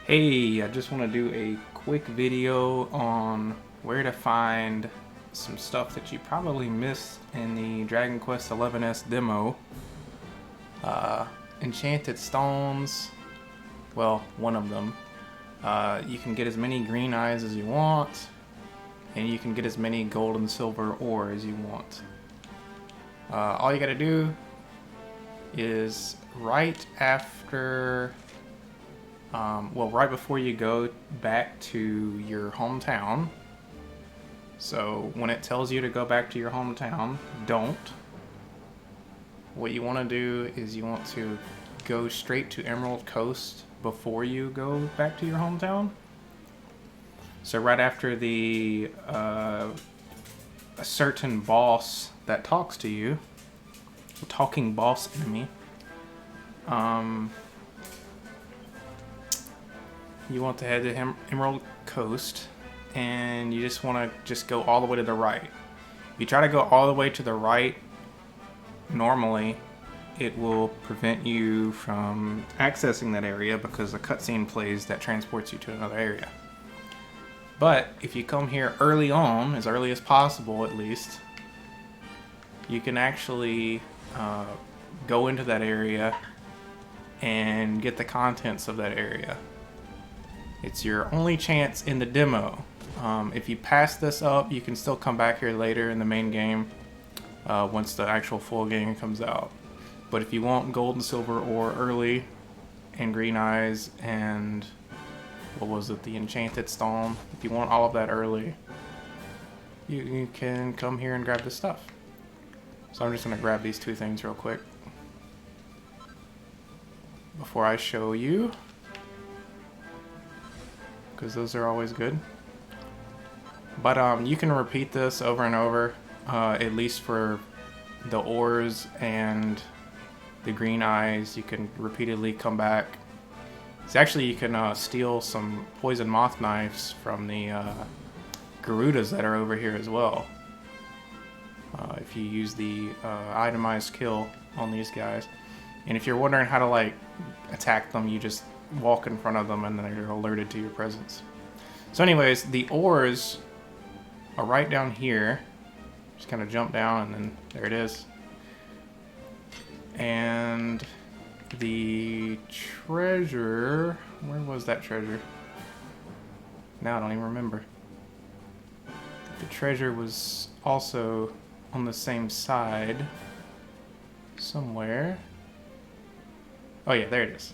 Hey, I just want to do a quick video on where to find some stuff that you probably missed in the Dragon Quest XI's demo. Enchanted stones, well, one of them. You can get as many green eyes as you want, and you can get as many gold and silver ore as you want. All you gotta do is right after right before you go back to your hometown. So when it tells you to go back to your hometown, don't. What you want to do is you want to go straight to Emerald Coast before you go back to your hometown. So right after a certain boss that talks to you, a talking boss enemy, you want to head to Emerald Coast, and you just want to go all the way to the right. If you try to go all the way to the right, normally it will prevent you from accessing that area because a cutscene plays that transports you to another area. But if you come here early on, as early as possible at least, you can actually go into that area and get the contents of that area. It's your only chance in the demo. If you pass this up, you can still come back here later in the main game once the actual full game comes out. But if you want gold and silver ore early, and green eyes, and the enchanted stone, if you want all of that early, you can come here and grab this stuff. So I'm just going to grab these two things real quick before I show you, because those are always good. But you can repeat this over and over, at least for the ores and the green eyes. You can repeatedly come back. So actually, you can steal some poison moth knives from the Garudas that are over here as well. If you use the itemized kill on these guys. And if you're wondering how to attack them, you just walk in front of them and then they're alerted to your presence. So anyways, the ores are right down here. Just kind of jump down and then there it is. And the treasure, where was that treasure? Now I don't even remember. The treasure was also on the same side somewhere. Oh yeah, there it is.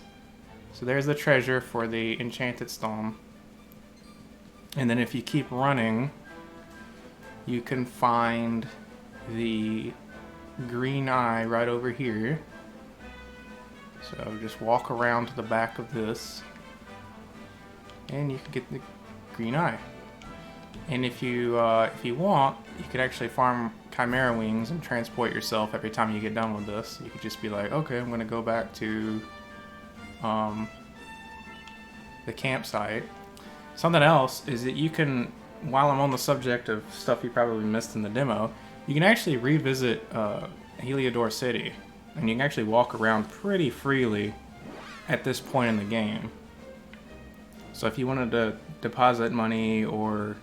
So there's the treasure for the enchanted stone. And then if you keep running, you can find the green eye right over here. So just walk around to the back of this, and you can get the green eye. And if you want, you could actually farm Chimera Wings and transport yourself every time you get done with this. You could just be like, okay, I'm going to go back to the campsite. Something else is that you can, while I'm on the subject of stuff you probably missed in the demo, you can actually revisit Heliodor City, and you can actually walk around pretty freely at this point in the game. So if you wanted to deposit money or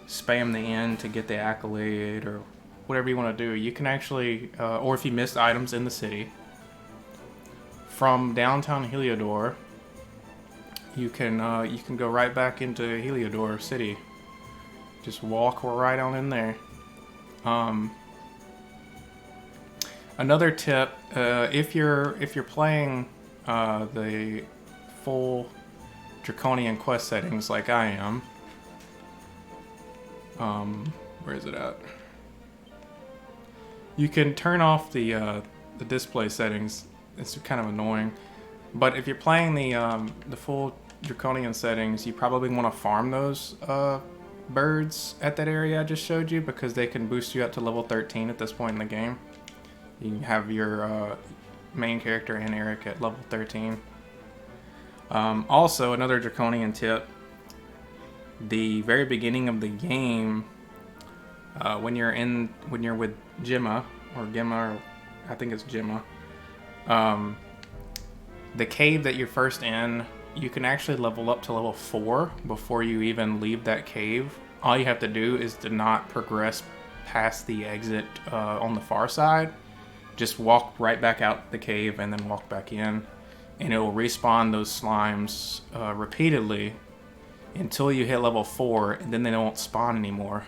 spam the inn to get the accolade or whatever you want to do, you can actually, or if you missed items in the city, from downtown Heliodor, you can go right back into Heliodor City. Just walk right on in there. Another tip, if you're playing the full Draconian quest settings like I am, where is it at? You can turn off the display settings. It's kind of annoying, but if you're playing the full Draconian settings, you probably want to farm those birds at that area I just showed you, because they can boost you up to level 13 at this point in the game. You can have your main character and Eric at level 13. Also, another Draconian tip: the very beginning of the game, when you're with Gemma, or I think it's Gemma, the cave that you're first in you can actually level up to level 4 before you even leave that cave. All you have to do is to not progress past the exit on the far side. Just walk right back out the cave and then walk back in, and it will respawn those slimes repeatedly until you hit level 4, and then they don't spawn anymore.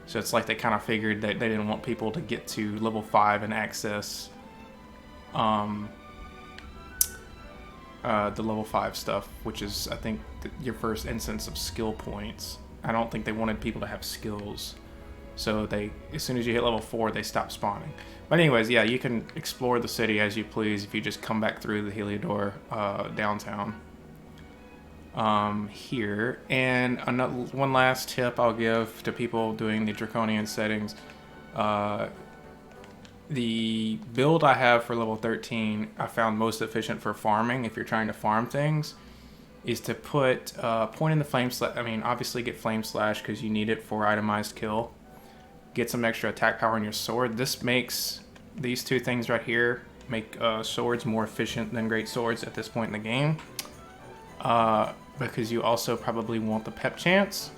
So it's like they kind of figured that they didn't want people to get to level 5 and access the level 5 stuff, which is, I think, your first instance of skill points. I don't think they wanted people to have skills. So as soon as you hit level 4, they stop spawning. But anyways, yeah, you can explore the city as you please if you just come back through the Heliodor downtown here. And one last tip I'll give to people doing the Draconian settings. The build I have for level 13, I found most efficient for farming, if you're trying to farm things, is to put point in the flame slash. I mean, obviously get flame slash because you need it for itemized kill. Get some extra attack power in your sword. This makes these two things right here make swords more efficient than great swords at this point in the game. Because you also probably want the pep chance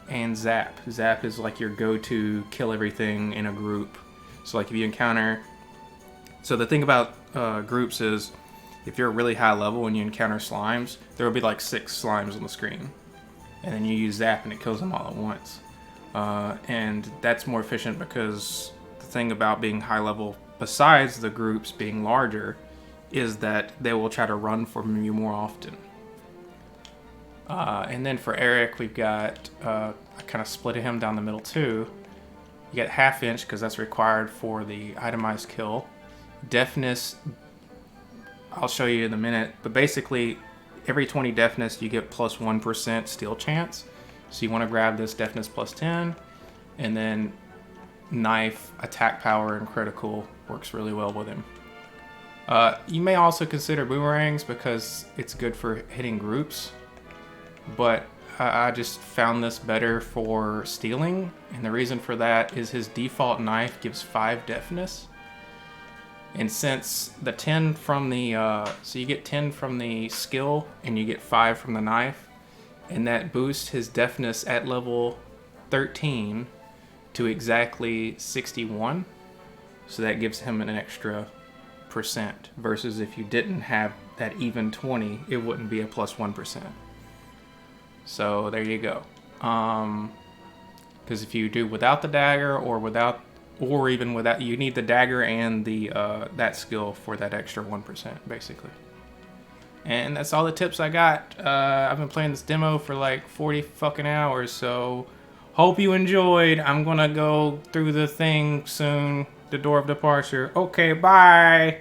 and zap. Zap is like your go-to kill everything in a group. So like if you encounter, so the thing about groups is if you're really high level and you encounter slimes, there will be like 6 slimes on the screen, and then you use zap and it kills them all at once. And that's more efficient because the thing about being high level, besides the groups being larger, is that they will try to run from you more often. And then for Eric, we've got, I kind of split him down the middle too. You get half inch because that's required for the itemized kill. Deafness, I'll show you in a minute, but basically every 20 deafness you get plus 1% steal chance. So you want to grab this deafness plus 10, and then knife, attack power, and critical works really well with him. You may also consider boomerangs because it's good for hitting groups, but I just found this better for stealing, and the reason for that is his default knife gives 5 deafness, and since the 10 from the so you get 10 from the skill and you get 5 from the knife, and that boosts his deafness at level 13 to exactly 61, so that gives him an extra percent, versus if you didn't have that even 20, it wouldn't be a plus 1%. So there you go. Because if you do without the dagger or even without, you need the dagger and the that skill for that extra 1%, basically. And that's all the tips I got. I've been playing this demo for like 40 fucking hours, so hope you enjoyed. I'm gonna go through the thing soon, the door of departure. Okay, bye.